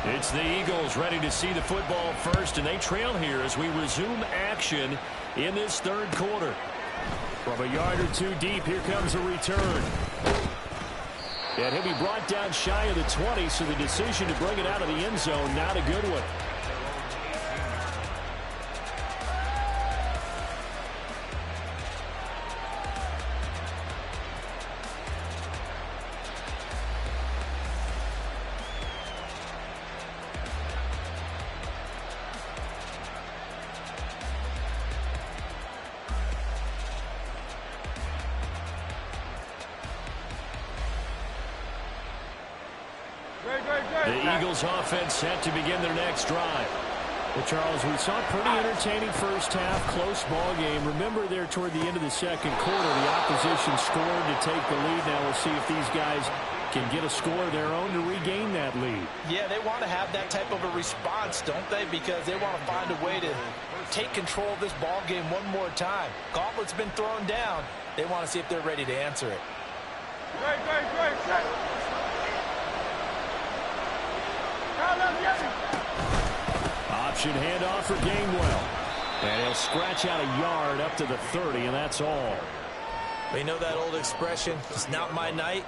It's the Eagles ready to see the football first, and they trail here as we resume action in this third quarter. From a yard or two deep, here comes a return. And he'll be brought down shy of the 20, so the decision to bring it out of the end zone, not a good one. The Eagles offense set to begin their next drive. Well, Charles, we saw a pretty entertaining first half, close ball game. Remember there toward the end of the second quarter, the opposition scored to take the lead. Now we'll see if these guys can get a score of their own to regain that lead. Yeah, they want to have that type of a response, don't they? Because they want to find a way to take control of this ball game one more time. Gauntlet's been thrown down. They want to see if they're ready to answer it. Great. Option handoff for Gainwell. And he'll scratch out a yard up to the 30, and that's all. We know that old expression, it's not my night.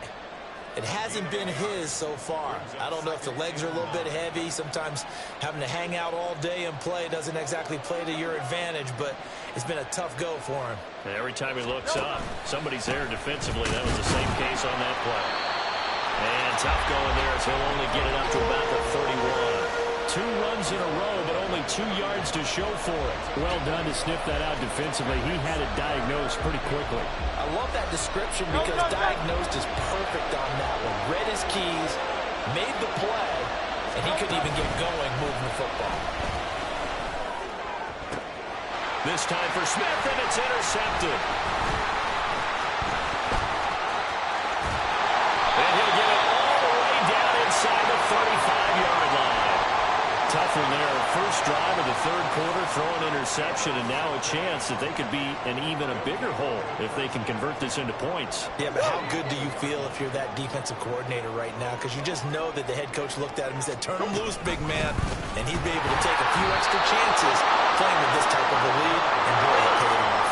It hasn't been his so far. I don't know if the legs are a little bit heavy. Sometimes having to hang out all day and play doesn't exactly play to your advantage, but it's been a tough go for him. And every time he looks up, somebody's there defensively. That was the same case on that play. And tough going there as he'll only get it up to about the 31. 2 runs in a row, but only 2 yards to show for it. Well done to sniff that out defensively. He had it diagnosed pretty quickly. I love that description because diagnosed is perfect on that one. Read his keys, made the play, and he couldn't even get going moving the football. This time for Smith, and it's intercepted. And he'll get it all the way down inside the 35-yard line. Tough one there. First drive of the third quarter, throw an interception, and now a chance that they could be an even a bigger hole if they can convert this into points. Yeah, but how good do you feel if you're that defensive coordinator right now? Because you just know that the head coach looked at him and said, turn him loose, big man. And he'd be able to take a few extra chances playing with this type of a lead, and boy, it paid off.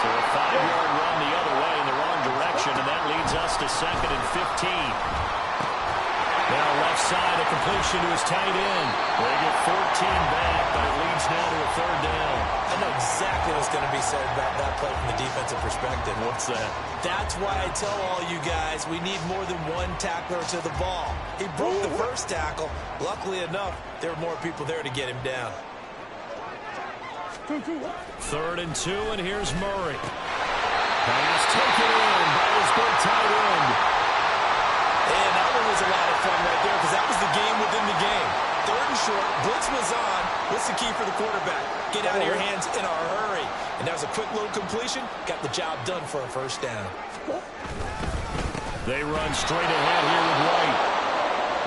So a 5-yard run the other way in the wrong direction, and that leads us to 2nd and 15. Now left side, a completion to his tight end. They get 14 back, but it leads now to a 3rd down. I know exactly what's going to be said about that play from the defensive perspective. What's that? That's why I tell all you guys we need more than one tackler to the ball. He broke the first tackle. Luckily enough, there were more people there to get him down. 3rd and 2, and here's Murray. Pass taken in by his big tight end. And that one was a lot of fun right there because that was the game within the game. 3rd and short, blitz was on. What's the key for the quarterback? Get out of your hands in a hurry. And that was a quick low completion. Got the job done for a 1st down. They run straight ahead here with White.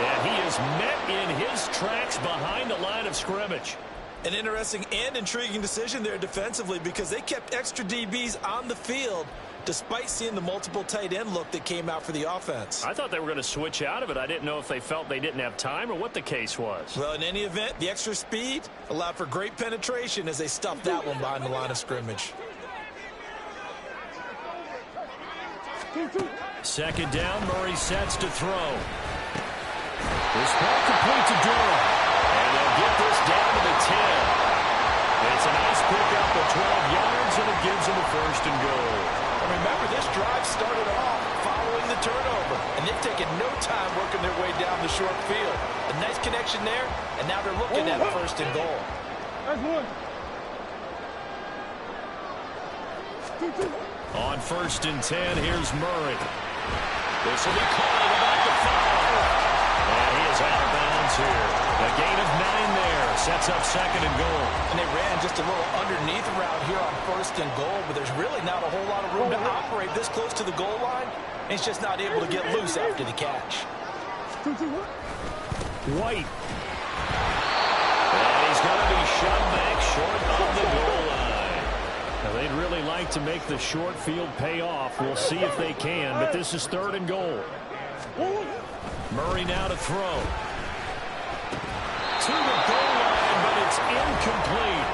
And he is met in his tracks behind the line of scrimmage. An interesting and intriguing decision there defensively because they kept extra DBs on the field despite seeing the multiple tight end look that came out for the offense. I thought they were going to switch out of it. I didn't know if they felt they didn't have time or what the case was. Well, in any event, the extra speed allowed for great penetration as they stuffed that one behind the line of scrimmage. 2nd down, Murray sets to throw. This ball complete to Durham. And they'll get this down to the 10. It's a nice pickup of 12 yards, and it gives them a 1st and goal. And remember, this drive started off following the turnover, and they've taken no time working their way down the short field. A nice connection there, and now they're looking at a 1st and goal. On 1st and 10, here's Murray. This will be called about the 5. And he is out of bounds here. A gain of 9 there. Sets up 2nd and goal. And they ran just a little underneath route here on 1st and goal, but there's really not a whole lot of room to operate this close to the goal line. And he's just not able to get loose after the catch. White. And he's going to be shoved back short of the goal line. Now, they'd really like to make the short field pay off. We'll see if they can, but this is 3rd and goal. Murray now to throw. incomplete.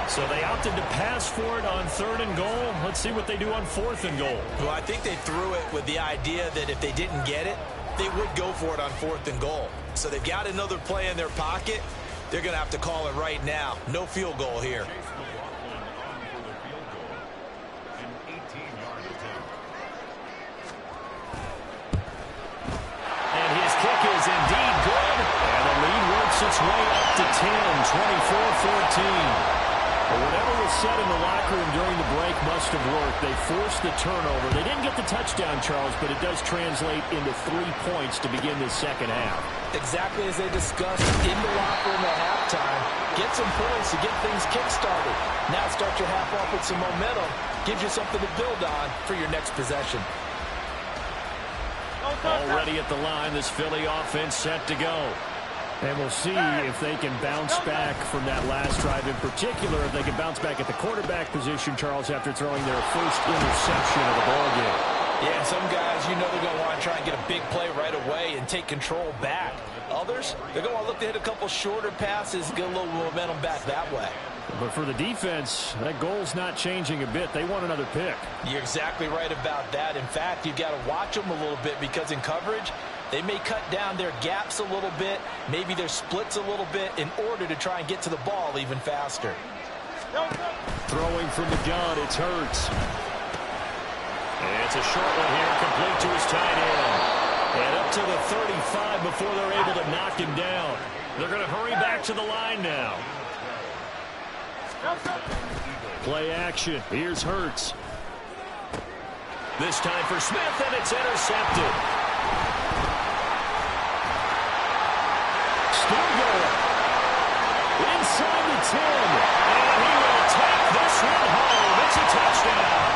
So they opted to pass for it on 3rd and goal. Let's see what they do on 4th and goal. Well, I think they threw it with the idea that if they didn't get it, they would go for it on 4th and goal. So they've got another play in their pocket. They're going to have to call it right now. No field goal here. And his kick is indeed good. And the lead works its way up to 10, 24-14. But whatever was said in the locker room during the break must have worked. They forced the turnover. They didn't get the touchdown, Charles, but it does translate into 3 points to begin this second half. Exactly as they discussed in the locker room at halftime. Get some points to get things kick-started. Now start your half off with some momentum. Gives you something to build on for your next possession. Already at the line, this Philly offense set to go. And we'll see if they can bounce back from that last drive. In particular, if they can bounce back at the quarterback position, Charles, after throwing their first interception of the ballgame. Yeah, some guys, you know they're going to want to try and get a big play right away and take control back. Others, they're going to look to hit a couple shorter passes, get a little momentum back that way. But for the defense, that goal's not changing a bit. They want another pick. You're exactly right about that. In fact, you've got to watch them a little bit because in coverage, they may cut down their gaps a little bit, maybe their splits a little bit in order to try and get to the ball even faster. Throwing from the gun, it's Hurts. And it's a short one here, complete to his tight end. And up to the 35 before they're able to knock him down. They're going to hurry back to the line now. Play action. Here's Hurts. This time for Smith, and it's intercepted. Still going. Inside the 10. And he will take this one home. It's a touchdown.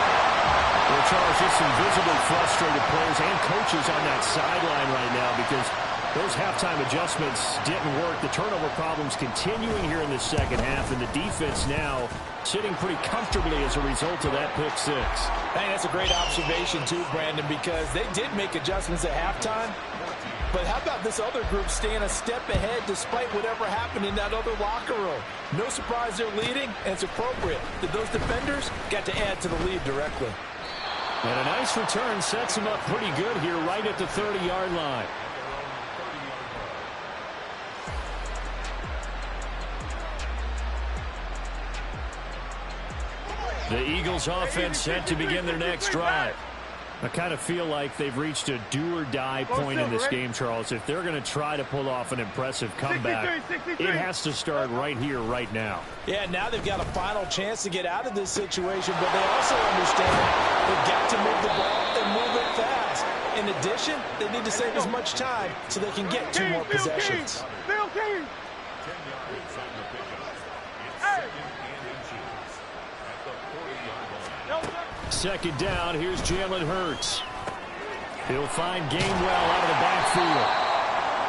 Well, Charles, just some visibly frustrated players and coaches on that sideline right now because those halftime adjustments didn't work. The turnover problems continuing here in the second half, and the defense now sitting pretty comfortably as a result of that pick six. Hey, that's a great observation too, Brandon, because they did make adjustments at halftime. But how about this other group staying a step ahead despite whatever happened in that other locker room? No surprise they're leading, and it's appropriate that those defenders got to add to the lead directly. And a nice return sets them up pretty good here right at the 30-yard line. The Eagles offense set to begin their next drive. I kind of feel like they've reached a do-or-die point in this game, Charles. If they're going to try to pull off an impressive comeback, it has to start right here, right now. Yeah, now they've got a final chance to get out of this situation, but they also understand they've got to move the ball and move it fast. In addition, they need to save as much time so they can get 2 more possessions. Second down, here's Jalen Hurts. He'll find Gainwell out of the backfield.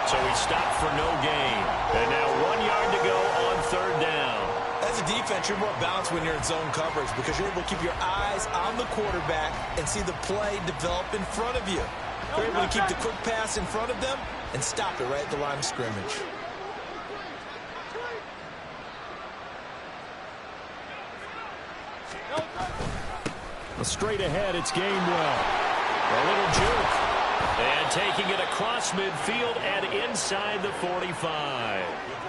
So he stopped for no gain. And now 1 yard to go on third down. As a defense, you're more balanced when you're in zone coverage because you're able to keep your eyes on the quarterback and see the play develop in front of you. You're able to keep the quick pass in front of them and stop it right at the line of scrimmage. Straight ahead, it's Gainwell. A little juke. And taking it across midfield and inside the 45.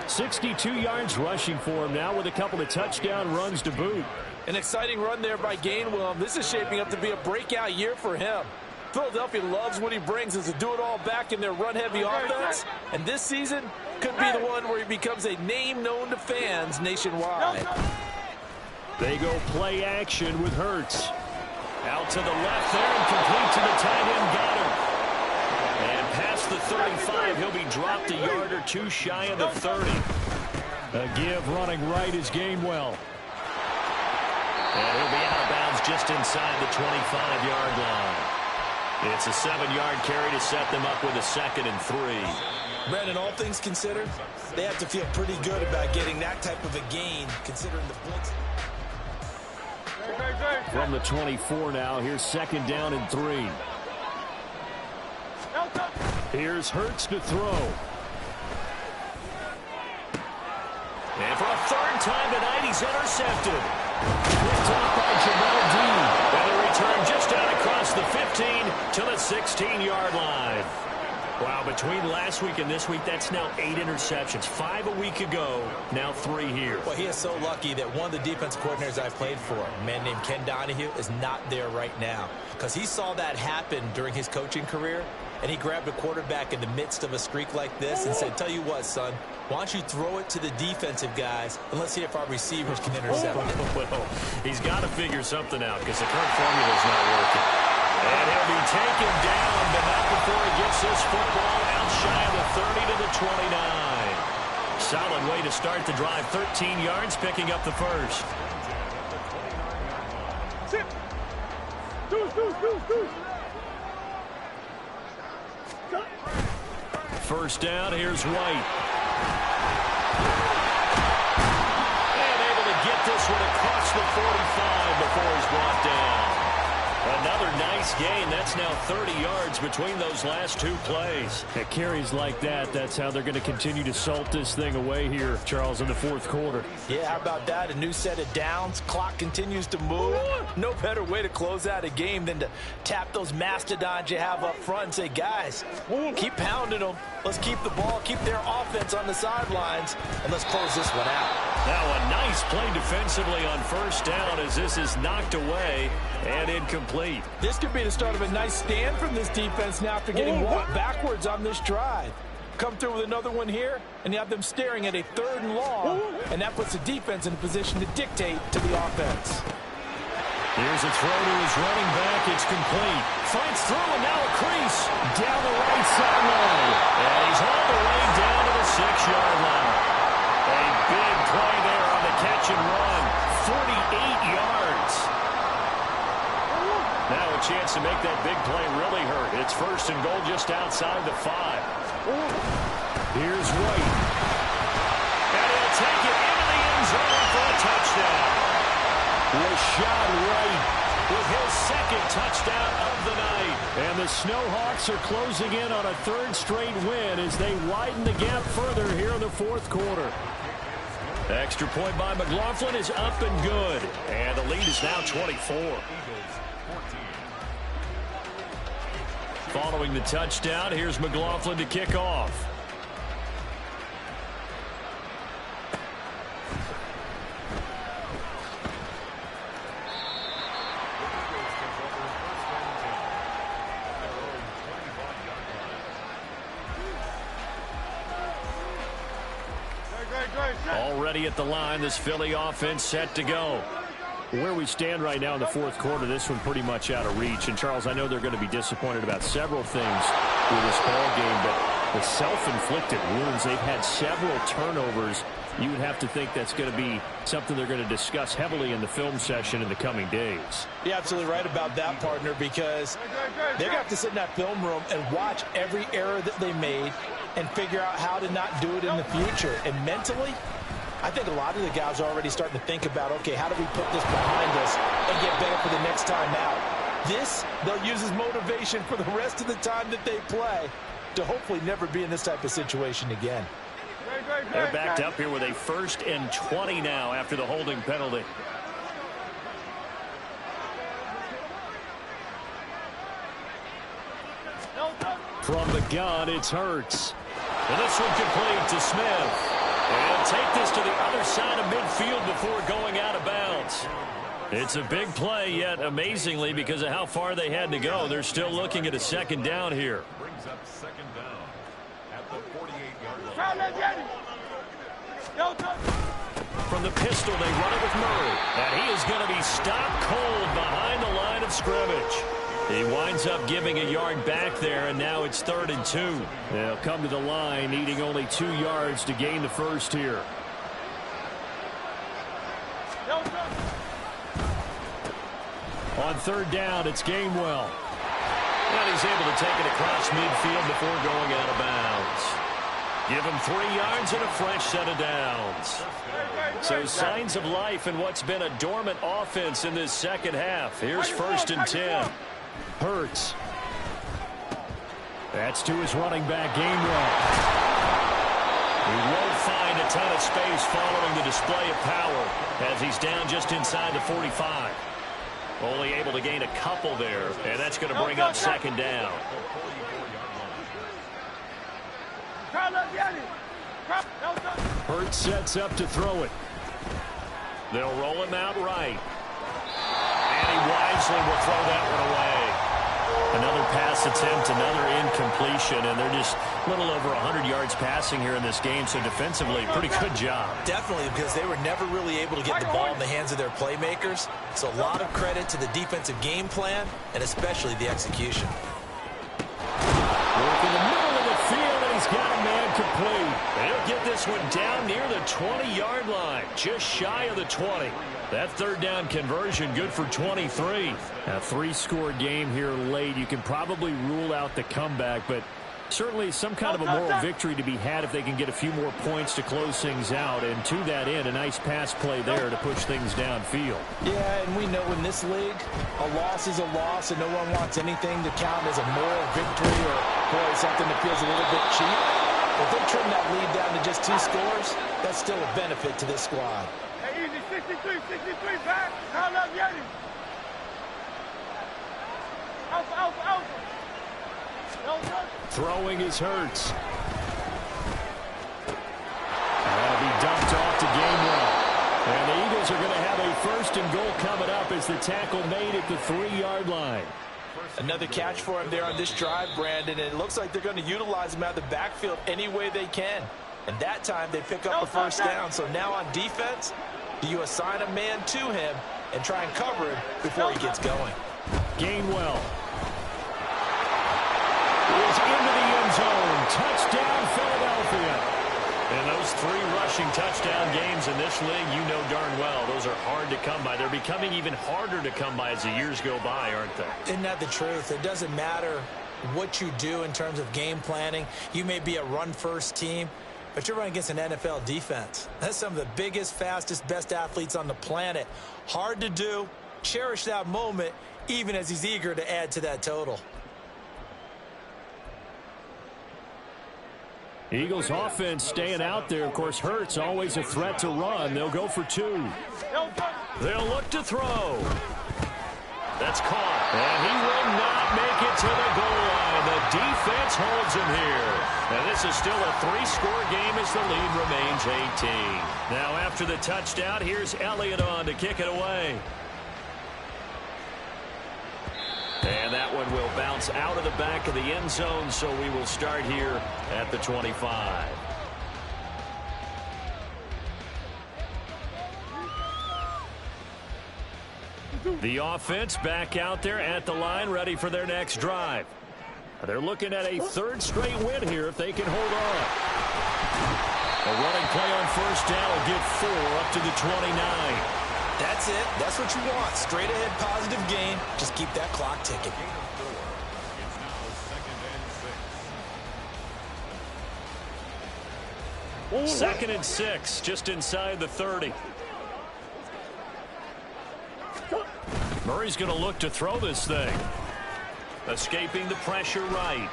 62 yards rushing for him now with a couple of touchdown runs to boot. An exciting run there by Gainwell. This is shaping up to be a breakout year for him. Philadelphia loves what he brings as a do-it-all back in their run-heavy offense. And this season could be the one where he becomes a name known to fans nationwide. They go play action with Hurts. Out to the left there and complete to the tight end Goddard. And past the 35, he'll be dropped a yard or 2 shy of the 30. A give running right is Gainwell. And he'll be out of bounds just inside the 25-yard line. It's a 7-yard carry to set them up with a 2nd and 3. Brandon, all things considered, they have to feel pretty good about getting that type of a gain considering the blitz. From the 24 now, here's 2nd down and 3. Here's Hurts to throw. And for a 3rd time tonight. He's intercepted. Picked up by Jamel Dean. And the return just out across the 15 to the 16-yard line. Wow, between last week and this week, that's now 8 interceptions. 5 a week ago, now 3 here. Well, he is so lucky that one of the defense coordinators I've played for, a man named Ken Donahue, is not there right now. Because he saw that happen during his coaching career, and he grabbed a quarterback in the midst of a streak like this and said, tell you what, son, why don't you throw it to the defensive guys, and let's see if our receivers can intercept it. Well, he's got to figure something out because the current formula is not working. And he'll be taken down, but not before he gets this football out shy of the 30 to the 29. Solid way to start the drive. 13 yards, picking up the first. First down, here's White. And able to get this one across the 45 before he's brought down. Another nice gain. That's now 30 yards between those last 2 plays. At carries like that, that's how they're going to continue to salt this thing away here, Charles, in the fourth quarter. Yeah, how about that? A new set of downs. Clock continues to move. No better way to close out a game than to tap those mastodons you have up front and say, guys, keep pounding them. Let's keep the ball, keep their offense on the sidelines, and let's close this one out. Now a nice play defensively on first down as this is knocked away and incomplete. This could be the start of a nice stand from this defense now after getting walked backwards on this drive. Come through with another one here, and you have them staring at a 3rd and long, and that puts the defense in a position to dictate to the offense. Here's a throw to his running back. It's complete. Finds through, and now a crease down the right sideline. And he's all the way down to the 6-yard line. A big play there on the catch and run. 48 yards. Now a chance to make that big play really hurt. It's first and goal just outside the 5. Here's White. And he'll take it into the end zone for a touchdown. Rashad White with his 2nd touchdown of the night. And the Snowhawks are closing in on a 3rd straight win as they widen the gap further here in the 4th quarter. Extra point by McLaughlin is up and good. And the lead is now 24. Following the touchdown, here's McLaughlin to kick off. Already at the line, this Philly offense set to go. Where we stand right now in the 4th quarter, this one pretty much out of reach. And, Charles, I know they're going to be disappointed about several things with this ball game, but the self-inflicted wounds, they've had several turnovers. You would have to think that's going to be something they're going to discuss heavily in the film session in the coming days. You're absolutely right about that, partner, because they're going to have to sit in that film room and watch every error that they made and figure out how to not do it in the future. And mentally, I think a lot of the guys are already starting to think about, okay, how do we put this behind us and get better for the next time out? This, they'll use as motivation for the rest of the time that they play to hopefully never be in this type of situation again. They're backed up here with a 1st and 20 now after the holding penalty. From the gun, it's Hurts. And this one complete to Smith. And he'll take this to the other side of midfield before going out of bounds. It's a big play, yet amazingly, because of how far they had to go, they're still looking at a 2nd down here. Brings up 2nd down at the 48-yard line. From the pistol, they run it with Murray. And he is going to be stopped cold behind the line of scrimmage. He winds up giving a yard back there, and now it's 3rd and 2. They'll come to the line, needing only 2 yards to gain the first here. On 3rd down, it's Gainwell. And he's able to take it across midfield before going out of bounds. Give him 3 yards and a fresh set of downs. So signs of life in what's been a dormant offense in this 2nd half. Here's 1st and 10. Hurts. That's to his running back, Gainwell. He won't find a ton of space following the display of power as he's down just inside the 45. Only able to gain a couple there, and that's going to bring up second down. Hurts sets up to throw it. They'll roll him out right. And he wisely will throw that one away. Another pass attempt, another incompletion, and they're just a little over 100 yards passing here in this game, so defensively, pretty good job. Definitely, because they were never really able to get the ball in the hands of their playmakers, so a lot of credit to the defensive game plan, and especially the execution. Work in the middle of the field, and he's got a man complete. And he'll get this one down near the 20-yard line, just shy of the 20. That third down conversion good for 23. A three-score game here late. You can probably rule out the comeback, but certainly some kind of a moral victory to be had if they can get a few more points to close things out. And to that end, a nice pass play there to push things downfield. Yeah, and we know in this league, a loss is a loss, and no one wants anything to count as a moral victory or, boy, something that feels a little bit cheap. If they trim that lead down to just 2 scores, that's still a benefit to this squad. Hey, easy, 63, back. Call up Yeti. Alpha. Throwing is Hurts. That'll be dumped off to Gainwell. And the Eagles are going to have a first and goal coming up as the tackle made at the 3-yard line. Another catch for him there on this drive, Brandon, and it looks like they're going to utilize him out of the backfield any way they can. And that time they pick up a first down. So now on defense, do you assign a man to him and try and cover him before he gets going? Gainwell is into the end zone. Touchdown, Philadelphia. And those 3 rushing touchdown games in this league, you know darn well, those are hard to come by. They're becoming even harder to come by as the years go by, aren't they? Isn't that the truth? It doesn't matter what you do in terms of game planning. You may be a run-first team, but you're running against an NFL defense. That's some of the biggest, fastest, best athletes on the planet. Hard to do. Cherish that moment, even as he's eager to add to that total. Eagles offense staying out there. Of course, Hurts always a threat to run. They'll go for 2. They'll look to throw. That's caught. And he will not make it to the goal line. The defense holds him here. And this is still a 3-score game as the lead remains 18. Now after the touchdown, here's Elliott on to kick it away. And that one will bounce out of the back of the end zone, so we will start here at the 25. The offense back out there at the line, ready for their next drive. They're looking at a 3rd straight win here if they can hold on. A running play on first down will get 4 up to the 29. That's it. That's what you want. Straight ahead positive gain. Just keep that clock ticking. Second and 6, just inside the 30. Murray's going to look to throw this thing. Escaping the pressure right.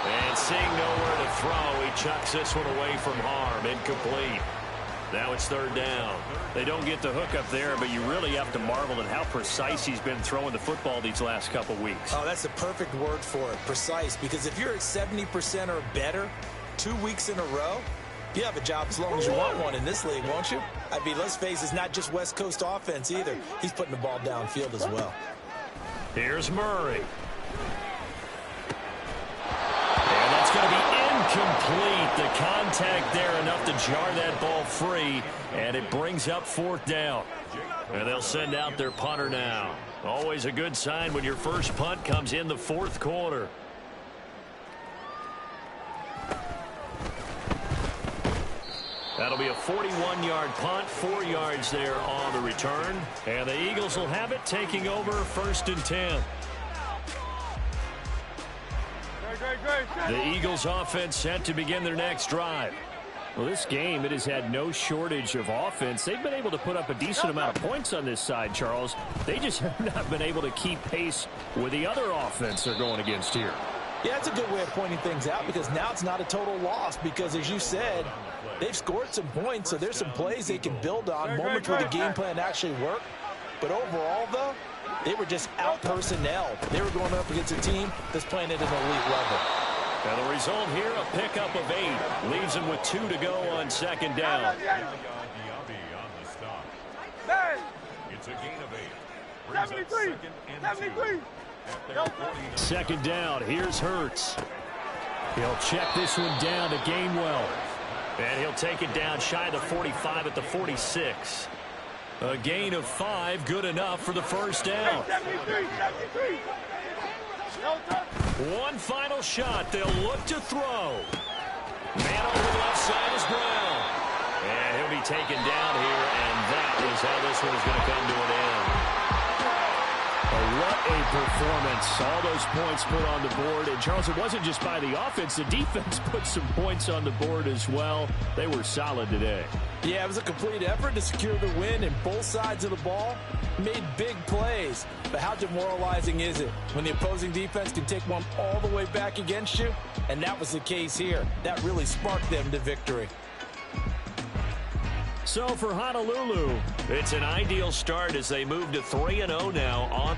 And seeing nowhere to throw, he chucks this one away from harm. Incomplete. Now it's 3rd down. They don't get the hook up there, but you really have to marvel at how precise he's been throwing the football these last couple weeks. Oh, that's the perfect word for it, precise, because if you're at 70% or better 2 weeks in a row, you have a job as long as you want one in this league, won't you? I mean, let's face it, it's not just West Coast offense either. He's putting the ball downfield as well. Here's Murray. And that's going to be incomplete. The contact there enough to jar that ball free, and it brings up 4th down. And they'll send out their punter now. Always a good sign when your first punt comes in the 4th quarter. That'll be a 41-yard punt, 4 yards there on the return. And the Eagles will have it, taking over 1st and 10. The Eagles offense set to begin their next drive. Well, this game, it has had no shortage of offense. They've been able to put up a decent amount of points on this side, Charles. They just have not been able to keep pace with the other offense they're going against here. Yeah, that's a good way of pointing things out because now it's not a total loss because, as you said, they've scored some points, so there's some plays they can build on, moments where the game plan actually worked. But overall, though, they were just out-personnel. They were going up against a team that's playing at an elite level. And the result here, a pickup of 8. Leaves them with 2 to go on second down. It's a gain of 8. 73. 73. Second down, here's Hurts. He'll check this one down to Gainwell. And he'll take it down shy of the 45 at the 46. A gain of 5, good enough for the first down. 73. 73. One final shot. They'll look to throw. Man over the left side is Brown. And he'll be taken down here, and that is how this one is going to come to an end. What a performance. All those points put on the board. And, Charles, it wasn't just by the offense. The defense put some points on the board as well. They were solid today. Yeah, it was a complete effort to secure the win, and both sides of the ball made big plays. But how demoralizing is it when the opposing defense can take one all the way back against you? And that was the case here. That really sparked them to victory. So for Honolulu, it's an ideal start as they move to 3-0 now on